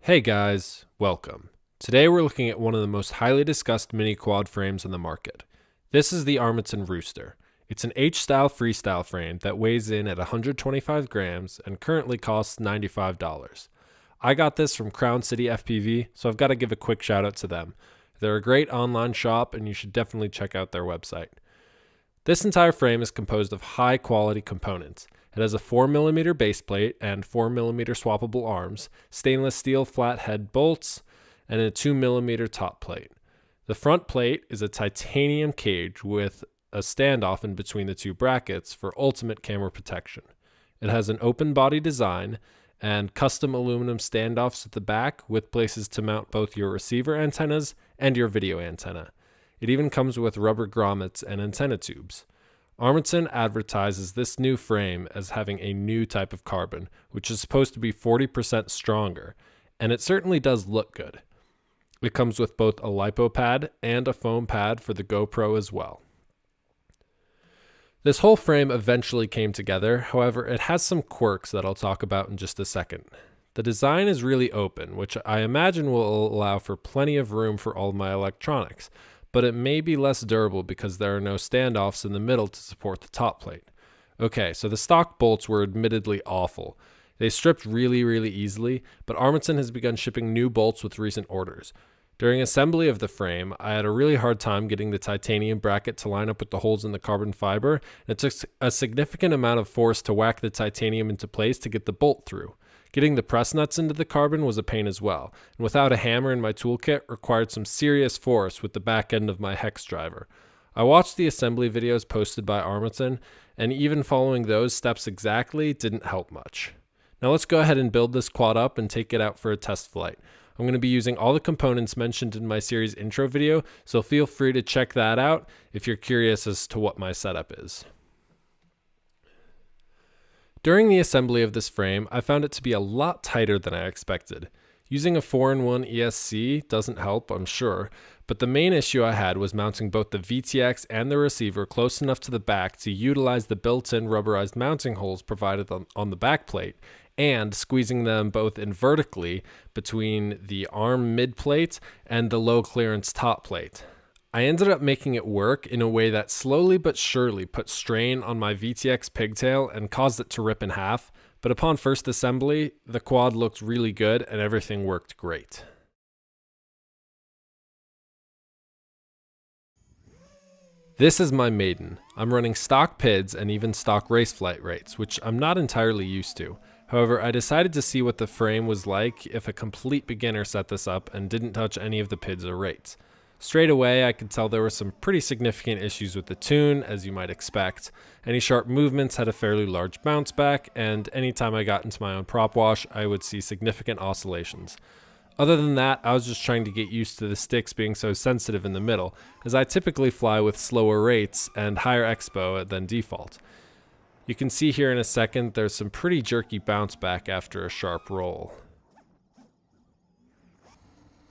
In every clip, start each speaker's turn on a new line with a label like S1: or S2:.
S1: Hey guys, welcome. Today we're looking at one of the most highly discussed mini quad frames on the market. This is the Armattan Rooster. It's an H-style freestyle frame that weighs in at 125 grams and currently costs $95. I got this from Crown City FPV, so I've got to give a quick shout out to them. They're a great online shop and you should definitely check out their website. This entire frame is composed of high quality components. It has a 4mm base plate and 4mm swappable arms, stainless steel flat head bolts, and a 2mm top plate. The front plate is a titanium cage with a standoff in between the two brackets for ultimate camera protection. It has an open body design and custom aluminum standoffs at the back with places to mount both your receiver antennas and your video antenna. It even comes with rubber grommets and antenna tubes. Armattan advertises this new frame as having a new type of carbon, which is supposed to be 40% stronger, and it certainly does look good. It comes with both a lipo pad and a foam pad for the GoPro as well. This whole frame eventually came together, however, it has some quirks that I'll talk about in just a second. The design is really open, which I imagine will allow for plenty of room for all of my electronics, but it may be less durable because there are no standoffs in the middle to support the top plate. Okay, so the stock bolts were admittedly awful. They stripped really easily, but Armattan has begun shipping new bolts with recent orders. During assembly of the frame, I had a really hard time getting the titanium bracket to line up with the holes in the carbon fiber, and it took a significant amount of force to whack the titanium into place to get the bolt through. Getting the press nuts into the carbon was a pain as well, and without a hammer in my toolkit required some serious force with the back end of my hex driver. I watched the assembly videos posted by Armattan, and even following those steps exactly didn't help much. Now let's go ahead and build this quad up and take it out for a test flight. I'm going to be using all the components mentioned in my series intro video, so feel free to check that out if you're curious as to what my setup is. During the assembly of this frame, I found it to be a lot tighter than I expected. Using a 4-in-1 ESC doesn't help, I'm sure, but the main issue I had was mounting both the VTX and the receiver close enough to the back to utilize the built-in rubberized mounting holes provided on the back plate, and squeezing them both in vertically between the arm mid plate and the low clearance top plate. I ended up making it work in a way that slowly but surely put strain on my VTX pigtail and caused it to rip in half, but upon first assembly, the quad looked really good and everything worked great. This is my maiden. I'm running stock PIDs and even stock race flight rates, which I'm not entirely used to. However, I decided to see what the frame was like if a complete beginner set this up and didn't touch any of the PIDs or rates. Straight away, I could tell there were some pretty significant issues with the tune, as you might expect. Any sharp movements had a fairly large bounce back, and anytime I got into my own prop wash, I would see significant oscillations. Other than that, I was just trying to get used to the sticks being so sensitive in the middle, as I typically fly with slower rates and higher expo than default. You can see here in a second, there's some pretty jerky bounce back after a sharp roll.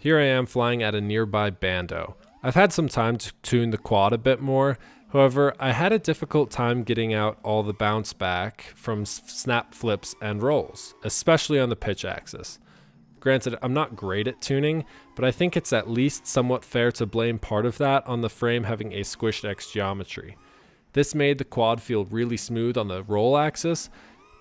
S1: Here I am flying at a nearby bando. I've had some time to tune the quad a bit more, however, I had a difficult time getting out all the bounce back from snap flips and rolls, especially on the pitch axis. Granted, I'm not great at tuning, but I think it's at least somewhat fair to blame part of that on the frame having a squished X geometry. This made the quad feel really smooth on the roll axis,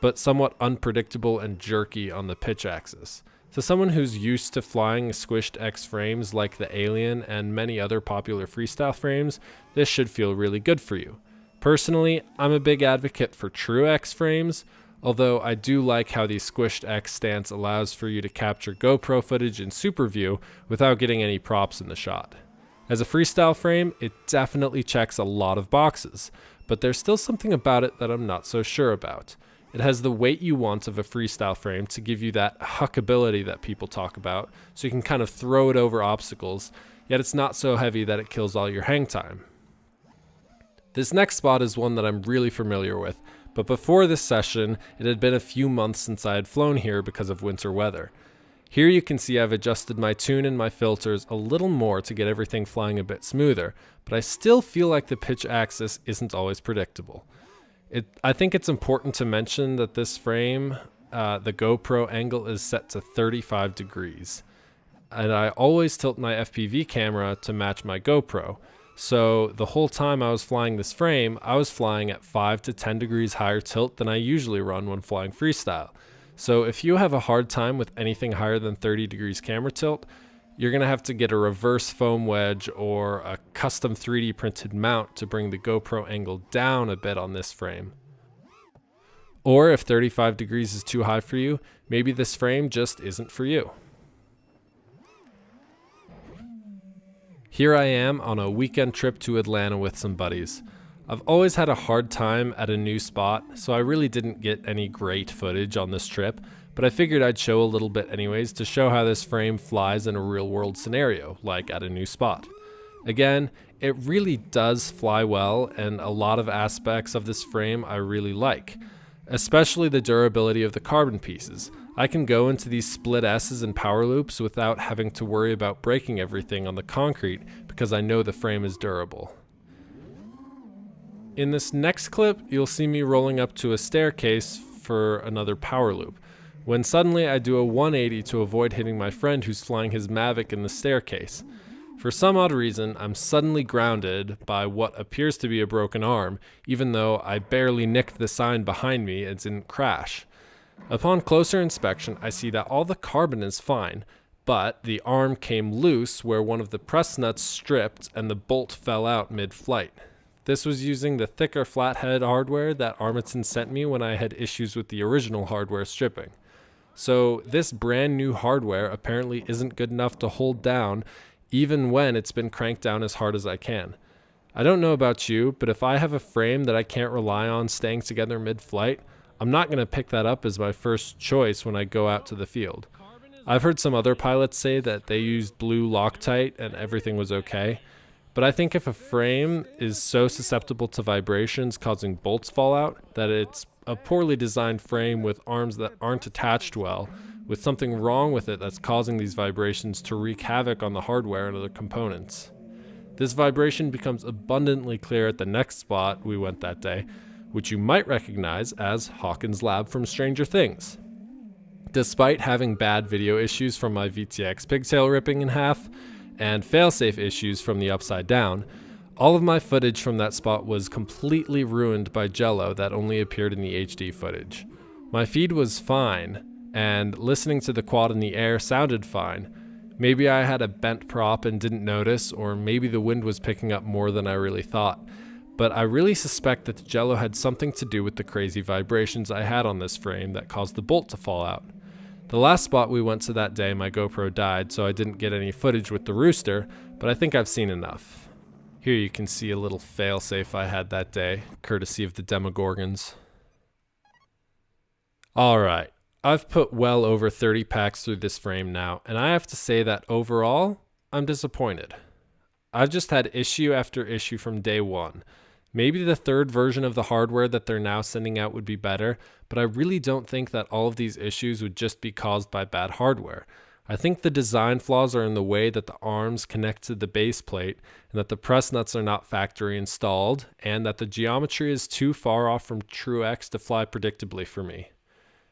S1: but somewhat unpredictable and jerky on the pitch axis. To someone who's used to flying squished X frames like the Alien and many other popular freestyle frames, this should feel really good for you. Personally, I'm a big advocate for true X frames, although I do like how the squished X stance allows for you to capture GoPro footage in super view without getting any props in the shot. As a freestyle frame, it definitely checks a lot of boxes, but there's still something about it that I'm not so sure about. It has the weight you want of a freestyle frame to give you that huckability that people talk about, so you can kind of throw it over obstacles, yet it's not so heavy that it kills all your hang time. This next spot is one that I'm really familiar with, but before this session, it had been a few months since I had flown here because of winter weather. Here you can see I've adjusted my tune and my filters a little more to get everything flying a bit smoother, but I still feel like the pitch axis isn't always predictable. I think it's important to mention that this frame the GoPro angle is set to 35 degrees. And I always tilt my FPV camera to match my GoPro. So the whole time I was flying this frame, I was flying at 5 to 10 degrees higher tilt than I usually run when flying freestyle. So if you have a hard time with anything higher than 30 degrees camera tilt, you're going to have to get a reverse foam wedge or a custom 3D printed mount to bring the GoPro angle down a bit on this frame. Or if 35 degrees is too high for you, maybe this frame just isn't for you. Here I am on a weekend trip to Atlanta with some buddies. I've always had a hard time at a new spot, so I really didn't get any great footage on this trip, but I figured I'd show a little bit anyways to show how this frame flies in a real world scenario, like at a new spot. Again, it really does fly well, and a lot of aspects of this frame I really like, especially the durability of the carbon pieces. I can go into these split S's and power loops without having to worry about breaking everything on the concrete because I know the frame is durable. In this next clip, you'll see me rolling up to a staircase for another power loop, when suddenly I do a 180 to avoid hitting my friend who's flying his Mavic in the staircase. For some odd reason, I'm suddenly grounded by what appears to be a broken arm, even though I barely nicked the sign behind me and didn't crash. Upon closer inspection, I see that all the carbon is fine, but the arm came loose where one of the press nuts stripped and the bolt fell out mid-flight. This was using the thicker flathead hardware that Armattan sent me when I had issues with the original hardware stripping. So this brand new hardware apparently isn't good enough to hold down even when it's been cranked down as hard as I can. I don't know about you, but if I have a frame that I can't rely on staying together mid-flight, I'm not going to pick that up as my first choice when I go out to the field. I've heard some other pilots say that they used blue Loctite and everything was okay, but I think if a frame is so susceptible to vibrations causing bolts fallout that it's a poorly designed frame with arms that aren't attached well, with something wrong with it that's causing these vibrations to wreak havoc on the hardware and other components. This vibration becomes abundantly clear at the next spot we went that day, which you might recognize as Hawkins' lab from Stranger Things. Despite having bad video issues from my VTX pigtail ripping in half, and failsafe issues from the upside down, all of my footage from that spot was completely ruined by jello that only appeared in the HD footage. My feed was fine, and listening to the quad in the air sounded fine. Maybe I had a bent prop and didn't notice, or maybe the wind was picking up more than I really thought. But I really suspect that the jello had something to do with the crazy vibrations I had on this frame that caused the bolt to fall out. The last spot we went to that day, my GoPro died, so I didn't get any footage with the Rooster, but I think I've seen enough. Here you can see a little failsafe I had that day, courtesy of the Demogorgons. Alright, I've put well over 30 packs through this frame now, and I have to say that overall, I'm disappointed. I've just had issue after issue from day one. Maybe the third version of the hardware that they're now sending out would be better, but I really don't think that all of these issues would just be caused by bad hardware. I think the design flaws are in the way that the arms connect to the base plate, and that the press nuts are not factory installed, and that the geometry is too far off from True X to fly predictably for me.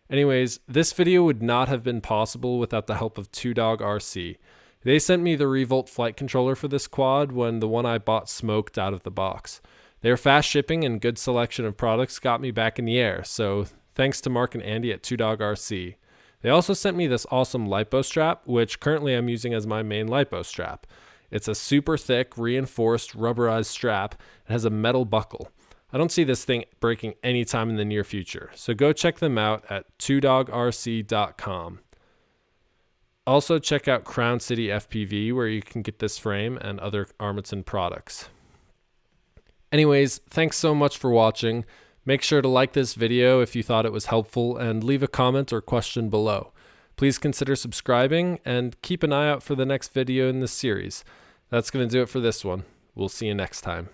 S1: Anyways, this video would not have been possible without the help of TwoDogRC. They sent me the Revolt flight controller for this quad when the one I bought smoked out of the box. Their fast shipping and good selection of products got me back in the air, so thanks to Mark and Andy at TwoDogRC. They also sent me this awesome lipo strap, which currently I'm using as my main lipo strap. It's a super thick, reinforced, rubberized strap and has a metal buckle. I don't see this thing breaking anytime in the near future, so go check them out at twodogrc.com. Also check out Crown City FPV where you can get this frame and other Armattan products. Anyways, thanks so much for watching. Make sure to like this video if you thought it was helpful and leave a comment or question below. Please consider subscribing and keep an eye out for the next video in this series. That's going to do it for this one. We'll see you next time.